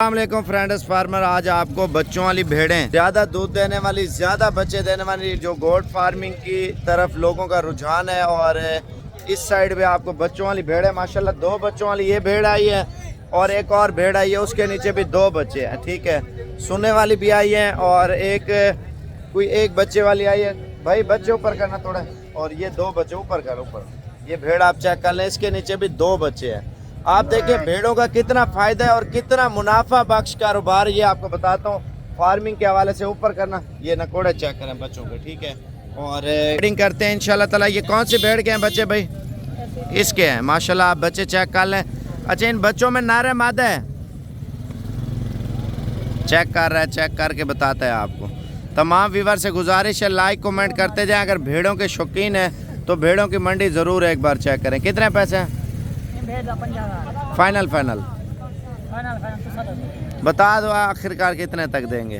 अस्सलामुअलैकुम friends farmer, आज आपको बच्चों वाली भेड़ें, ज़्यादा दूध देने वाली, ज़्यादा बच्चे देने वाली जो गोट फार्मिंग की तरफ लोगों का रुझान है। और इस साइड पे आपको बच्चों वाली भेड़ है। माशाल्लाह 2 बच्चों वाली ये भेड़ आई है और एक और भेड़ आई है, उसके नीचे भी 2 बच्चे हैं। ठीक है, सुनने वाली भी आई है और एक बच्चे वाली आई है। भाई बच्चे ऊपर करना थोड़ा, और ये 2 बच्चे ऊपर कर, ऊपर ये भेड़ आप चेक कर लें, इसके नीचे भी 2 बच्चे हैं। आप देखिए भेड़ों का कितना फायदा है और कितना मुनाफा बख्श कारोबार, ये आपको बताता हूँ फार्मिंग के हवाले से। ऊपर करना, ये नकोड़े चेक करें बच्चों के, ठीक है। और ब्रीडिंग करते हैं इंशाल्लाह ताला। ये कौन से भेड़ के हैं बच्चे भाई? इसके हैं माशाल्लाह, आप बच्चे चेक कर लें। अच्छा, इन बच्चों में नारे मादा है? चेक कर रहा है, चेक करके बताता है आपको। तमाम व्यूअर से गुजारिश है लाइक कमेंट करते जाएं। अगर भेड़ों के शौकीन है तो भेड़ों की मंडी ज़रूर एक बार चेक करें। कितने पैसे हैं फाइनल? फाइनल बता दो आखिरकार कितने तक देंगे?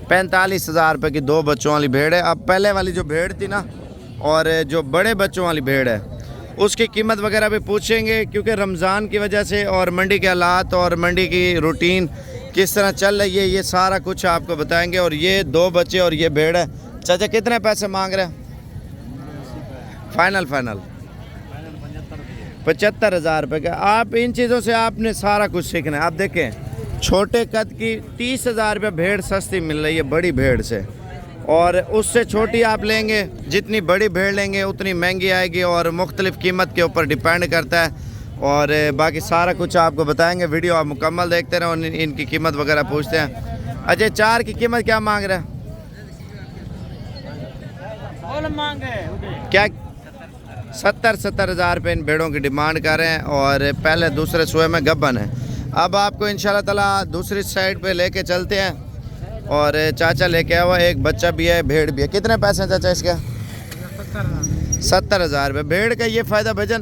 45,000 रुपये की 2 बच्चों वाली भेड़ है। अब पहले वाली जो भेड़ थी ना, और जो बड़े बच्चों वाली भेड़ है, उसकी कीमत वगैरह भी पूछेंगे, क्योंकि रमज़ान की वजह से और मंडी के हालात और मंडी की रूटीन किस तरह चल रही है, ये सारा कुछ आपको बताएंगे। और ये 2 बच्चे और ये भेड़ है। चाचा कितने पैसे मांग रहे हैं फाइनल? फाइनल 75,000 रुपये का। आप इन चीज़ों से आपने सारा कुछ सीखना है। आप देखें छोटे कद की 30,000 रुपये भेड़ सस्ती मिल रही है बड़ी भेड़ से, और उससे छोटी आप लेंगे, जितनी बड़ी भेड़ लेंगे उतनी महंगी आएगी, और मुख्तलिफ कीमत के ऊपर डिपेंड करता है। और बाकी सारा कुछ आपको बताएंगे, वीडियो आप मुकम्मल देखते रहो। इनकी कीमत वगैरह पूछते हैं। अच्छा, 4 की कीमत क्या मांग रहे हैं? क्या 70,000 रुपये इन भेड़ों की डिमांड कर रहे हैं, और पहले दूसरे सुए में गब्बन है। अब आपको इंशाल्लाह ताला दूसरी साइड पे लेके चलते हैं, और चाचा लेके आया हुआ, एक बच्चा भी है, भेड़ भी है। कितने पैसे हैं चाचा इसके? 70,000 रुपये। भेड़ का ये फ़ायदा भजन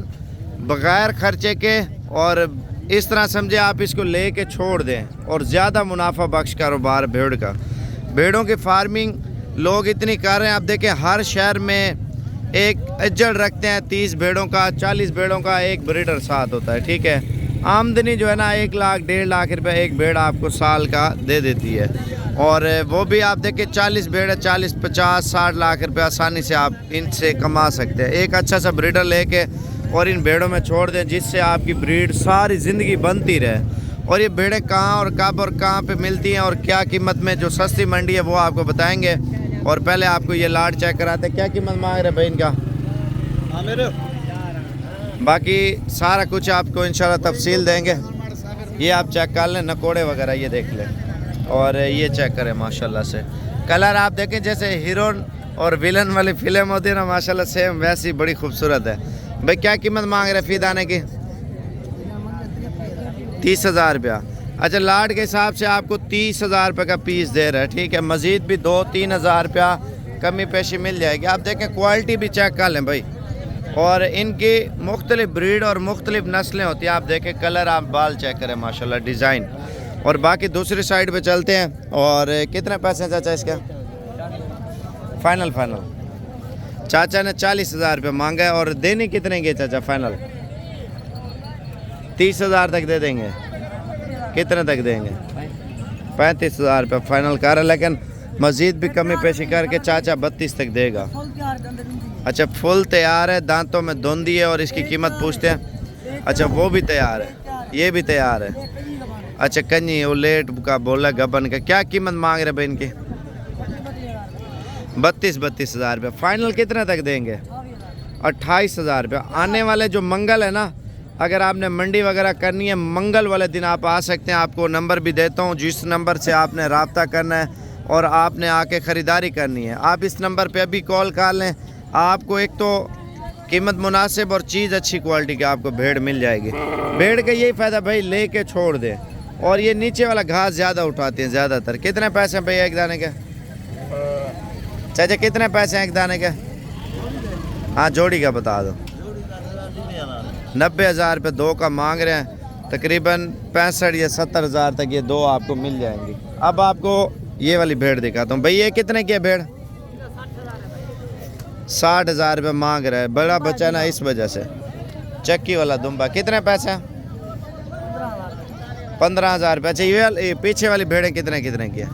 बग़ैर खर्चे के, और इस तरह समझे आप इसको ले के छोड़ दें, और ज़्यादा मुनाफा बख्श कारोबार भेड़ का। भेड़ों की फार्मिंग लोग इतनी कर रहे हैं। आप देखें हर शहर में एक अज्जड़ रखते हैं, 30 भेड़ों का, 40 भेड़ों का एक ब्रीडर साथ होता है। ठीक है, आमदनी जो है ना 1 लाख 1.5 लाख रुपए एक भेड़ आपको साल का दे देती है। और वो भी आप देखें 40 भेड़ है, 40, 50, 60 लाख रुपए आसानी से आप इनसे कमा सकते हैं। एक अच्छा सा ब्रीडर लेके और इन भेड़ों में छोड़ दें, जिससे आपकी ब्रीड सारी ज़िंदगी बनती रहे। और ये भेड़ें कहाँ और कब और कहाँ पे मिलती हैं और क्या कीमत में, जो सस्ती मंडी है वो आपको बताएंगे। और पहले आपको ये लाट चेक कराते हैं। क्या कीमत मांग रहे भाई इनका? बाकी सारा कुछ आपको इंशाल्लाह तफसील देंगे। ये आप चेक कर लें, नकोड़े वगैरह ये देख लें, और ये चेक करें माशाल्लाह से। कलर आप देखें जैसे हीरो और विलन वाली फिल्म होती है ना, माशाल्लाह सेम वैसी बड़ी खूबसूरत है। भाई क्या कीमत मांग रहे फी दाने की? 30,000 रुपया। अच्छा, लाट के हिसाब से आपको 30,000 रुपये का पीस दे रहा है। ठीक है, मज़ीद भी 2-3 हज़ार रुपया कमी पेशी मिल जाएगी। आप देखें क्वालिटी भी चेक कर लें भाई, और इनकी मुख्तलिफ ब्रीड और मुख्तलिफ नस्लें होती हैं। आप देखें कलर, आप बाल चेक करें माशाल्लाह, डिज़ाइन। और बाकी दूसरी साइड पे चलते हैं। और कितने पैसे हैं चाचा इसके? फाइनल चाचा ने 40,000 रुपये मांगा है। और देने कितने के चाचा फाइनल? 30,000 तक दे देंगे। कितने तक देंगे? 35,000 रुपये फाइनल कर रहा है, लेकिन मज़ीद भी कमी पेशी करके चाचा 32 तक देगा। अच्छा, फुल तैयार है, दांतों में धुंधी है, और इसकी कीमत पूछते हैं। अच्छा, वो भी तैयार है, ये भी तैयार है। अच्छा, कन्नी उलेट का बोला गबन का। क्या कीमत मांग रहे भाई इनकी? 32,000 रुपये। फाइनल कितने तक देंगे? 28,000 रुपये। आने वाले जो मंगल है ना, अगर आपने मंडी वगैरह करनी है, मंगल वाले दिन आप आ सकते हैं। आपको नंबर भी देता हूँ, जिस नंबर से आपने रब्ता करना है और आपने आके ख़रीदारी करनी है, आप इस नंबर पे अभी कॉल कर लें। आपको एक तो कीमत मुनासिब और चीज़ अच्छी क्वालिटी की आपको भेड़ मिल जाएगी। भेड़ का यही फ़ायदा भाई, ले के छोड़ दें। और ये नीचे वाला घास ज़्यादा उठाते हैं ज़्यादातर। कितने पैसे हैं भैया एक दाने के? चाचा कितने पैसे हैं एक दाने के? हाँ, जोड़ी का बता दो। 90,000 रुपये 2 का मांग रहे हैं। तकरीबन 65 या 70,000 तक ये 2 आपको मिल जाएंगी। अब आपको ये वाली भेड़ दिखाता हूँ। भाई ये कितने की है भेड़? 60,000 रुपये मांग रहा है। बड़ा बच्चा ना, इस वजह से। चक्की वाला दुम्बा। कितने पैसे? 15,000 रुपये। अच्छा ये पीछे वाली भेड़ें कितने कितने की है?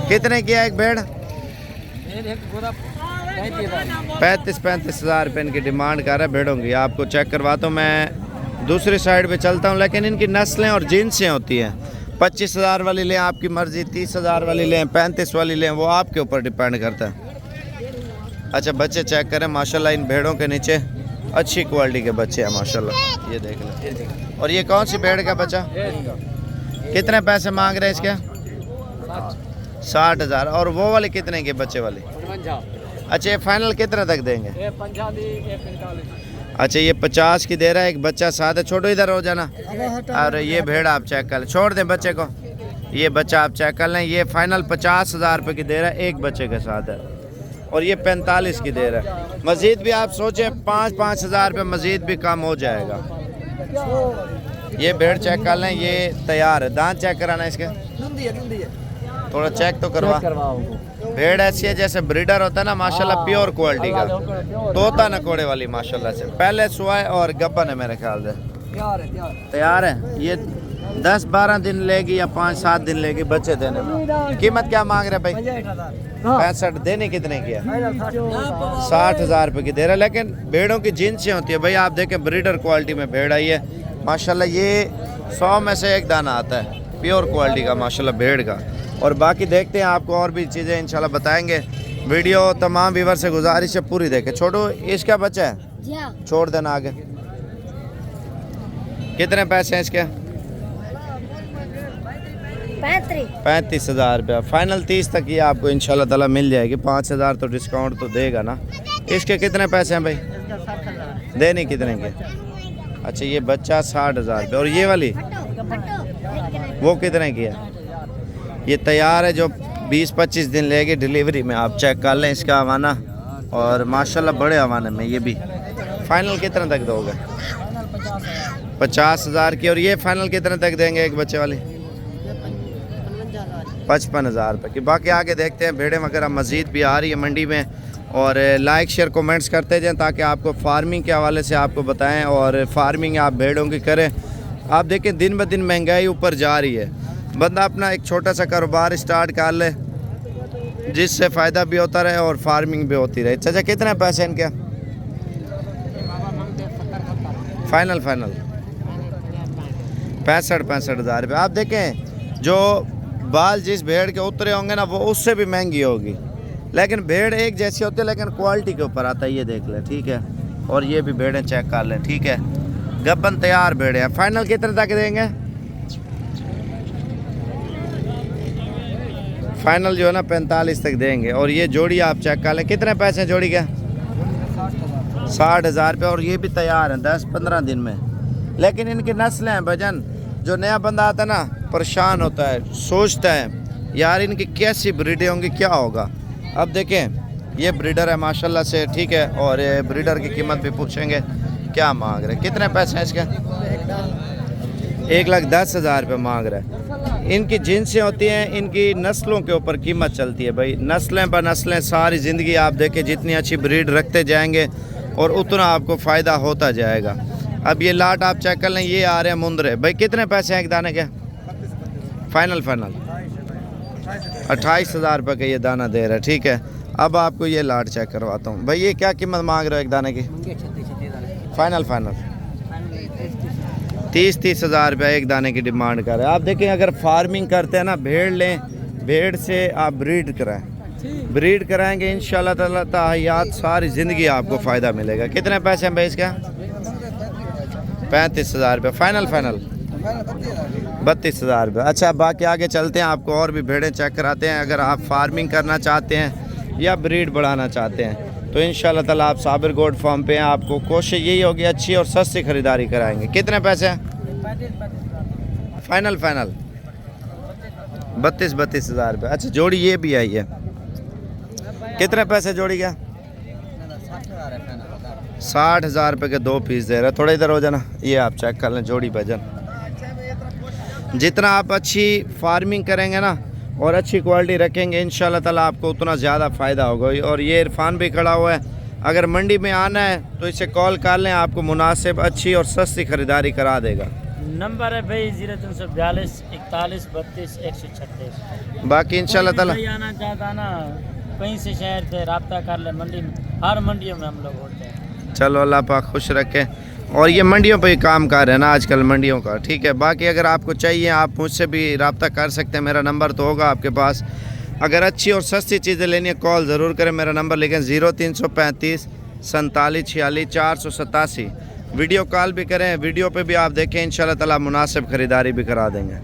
कितने की है एक भेड़? 35,000 रुपये इनकी डिमांड कर रहा है भेड़ों की। आपको चेक करवाता हूँ, मैं दूसरी साइड पे चलता हूँ, लेकिन इनकी नस्लें और जिनसें होती हैं। 25,000 वाली लें आपकी मर्ज़ी, 30,000 वाली लें, 35 वाली लें, वो आपके ऊपर डिपेंड करता है। अच्छा बच्चे चेक करें माशाल्लाह, इन भेड़ों के नीचे अच्छी क्वालिटी के बच्चे हैं माशाल्लाह, ये देख लें। और ये कौन सी भेड़ का बच्चा? कितने पैसे मांग रहे हैं इसके? 60,000। और वो वाली कितने के बच्चे वाली? अच्छा ये फाइनल कितने तक देंगे? अच्छा ये 50 की दे रहा है, एक बच्चा साथ है। छोड़ो इधर हो जाना। और ये भेड़ आप चेक कर लें, छोड़ दें बच्चे को। ये बच्चा आप चेक कर लें, ये फाइनल 50,000 रुपये की दे रहा है, एक बच्चे के साथ है। और ये 45 की दे रहा है। मज़ीद भी आप सोचें 5-5 हज़ार रुपये मज़ीद भी कम हो जाएगा। ये भेड़ चेक कर लें, ये तैयार है। दांत चेक कराना इसके, थोड़ा चेक तो करवा। भेड़ ऐसी है जैसे ब्रीडर होता है ना माशाल्लाह, प्योर क्वालिटी का, तोता नकोड़े वाली माशाल्लाह से। पहले सुआए और गब्बन है मेरे ख्याल से। तैयार है। ये 10-12 दिन लेगी या 5-7 दिन लेगी बच्चे देने में। कीमत क्या मांग रहे भाई? 65। देने कितने की है? 60,000 रुपये की दे रहा है। लेकिन भेड़ों की जिनसें होती है भाई, आप देखें ब्रीडर क्वालिटी में भेड़ आई है माशाल्लाह। ये 100 में से एक दाना आता है प्योर क्वालिटी का माशाल्लाह भेड़ का। और बाकी देखते हैं, आपको और भी चीज़ें इंशाल्लाह बताएंगे। वीडियो तमाम व्यूअर से गुजारिश है पूरी देखें। छोड़ो इसका बच्चा है, छोड़ देना आगे। कितने पैसे हैं इसके? 35,000 रुपया। फाइनल 30 तक ये आपको इंशाल्लाह ताला मिल जाएगी। 5,000 तो डिस्काउंट तो देगा ना। इसके कितने पैसे हैं भाई? देने कितने के? अच्छा ये बच्चा 60,000 रुपये। और ये वाली वो कितने की है? ये तैयार है, जो 20-25 दिन लेगी डिलीवरी में। आप चेक कर लें इसका हवाना, और माशाल्लाह बड़े हवाने में ये भी। फाइनल कितने तक दोगे? 50,000 की। और ये फाइनल कितने तक देंगे एक बच्चे वाली? 55,000 रुपये की। बाकी आगे देखते हैं भेड़ें वगैरह मज़ीद भी आ रही है मंडी में। और लाइक शेयर कमेंट्स करते जाएं ताकि आपको फार्मिंग के हवाले से आपको बताएं, और फार्मिंग आप भेड़ों की करें। आप देखें दिन ब दिन महंगाई ऊपर जा रही है, बंदा अपना एक छोटा सा कारोबार स्टार्ट कर ले जिससे फ़ायदा भी होता रहे और फार्मिंग भी होती रहे। चाचा कितने पैसे इनके? फाइनल 65,000 रुपये। आप देखें जो बाल जिस भेड़ के उतरे होंगे ना वो उससे भी महंगी होगी, लेकिन भेड़ एक जैसी होती है, लेकिन क्वालिटी के ऊपर आता है। ये देख ले, ठीक है। और ये भी भेड़ें चेक कर लें, ठीक है। गब्बन तैयार भेड़े हैं। फाइनल कितने तक देंगे? फाइनल जो है ना 45 तक देंगे। और ये जोड़ी आप चेक कर लें, कितने पैसे हैं जोड़ी के? 60,000 रुपये। और ये भी तैयार हैं 10-15 दिन में। लेकिन इनकी नस्लें हैं भजन, जो नया बंदा आता है ना परेशान होता है, सोचता है यार इनकी कैसी ब्रीडें होंगी, क्या होगा। अब देखें ये ब्रीडर है माशाल्लाह से, ठीक है। और ये ब्रीडर की कीमत भी पूछेंगे क्या मांग रहे, कितने पैसे हैं इसके? 1,10,000 रुपये मांग रहे हैं। इनकी जिनसें होती हैं, इनकी नस्लों के ऊपर कीमत चलती है भाई। नस्लें ब नस्लें सारी ज़िंदगी आप देखें, जितनी अच्छी ब्रीड रखते जाएंगे और उतना आपको फ़ायदा होता जाएगा। अब ये लाट आप चेक कर लें, ये आ रहे हैं मुंदरे भाई। कितने पैसे हैं एक दाने के? फाइनल 28,000 रुपये का ये दाना दे रहा है, ठीक है। अब आपको ये लाट चेक करवाता हूँ भाई। ये क्या कीमत मांग रहे हो एक दाने की? फाइनल 30,000 रुपये एक दाने की डिमांड कर रहे हैं। आप देखें अगर फार्मिंग करते हैं ना, भेड़ लें, भेड़ से आप ब्रीड कराएंगे इंशाल्लाह ताला ताहयात सारी ज़िंदगी आपको फ़ायदा मिलेगा। कितने पैसे हैं भाई इसका? 35,000 रुपये। फाइनल 32,000 रुपये। अच्छा बाकी आगे चलते हैं, आपको और भी भेड़ें चेक कराते हैं। अगर आप फार्मिंग करना चाहते हैं या ब्रीड बढ़ाना चाहते हैं तो इंशाल्लाह ताला आप साबिर गोट फार्म पे हैं। आपको कोशिश यही होगी अच्छी और सस्ती ख़रीदारी कराएंगे। कितने पैसे हैं? फाइनल 32,000 रुपये। अच्छा जोड़ी ये भी आई है, कितने पैसे जोड़ी का? 60,000 रुपये के 2 पीस दे रहे हैं। थोड़ा इधर हो जाना, ये आप चेक कर लें जोड़ी भजन। जितना आप अच्छी फार्मिंग करेंगे ना और अच्छी क्वालिटी रखेंगे इंशाल्लाह ताला आपको उतना ज़्यादा फ़ायदा होगा। और ये इरफान भी खड़ा हुआ है, अगर मंडी में आना है तो इसे कॉल कर लें, आपको मुनासिब अच्छी और सस्ती ख़रीदारी करा देगा। नंबर है भाई 0342 41 32 136। बाकी इंशाल्लाह ताला आना चाहता ना कहीं से शहर से रब्ता कर ले, मंडी हर मंडियों में हम लोग होते हैं। चलो अल्लाह पाक खुश रखे। और ये मंडियों पे ही काम कर है ना आजकल मंडियों का, ठीक है। बाकी अगर आपको चाहिए आप मुझसे भी रब्ता कर सकते हैं, मेरा नंबर तो होगा आपके पास। अगर अच्छी और सस्ती चीज़ें लेनी है कॉल ज़रूर करें, मेरा नंबर लिखें 0335 47 46 487। वीडियो कॉल भी करें, वीडियो पे भी आप देखें, इंशाल्लाह ताला मुनासिब ख़रीदारी भी करा देंगे।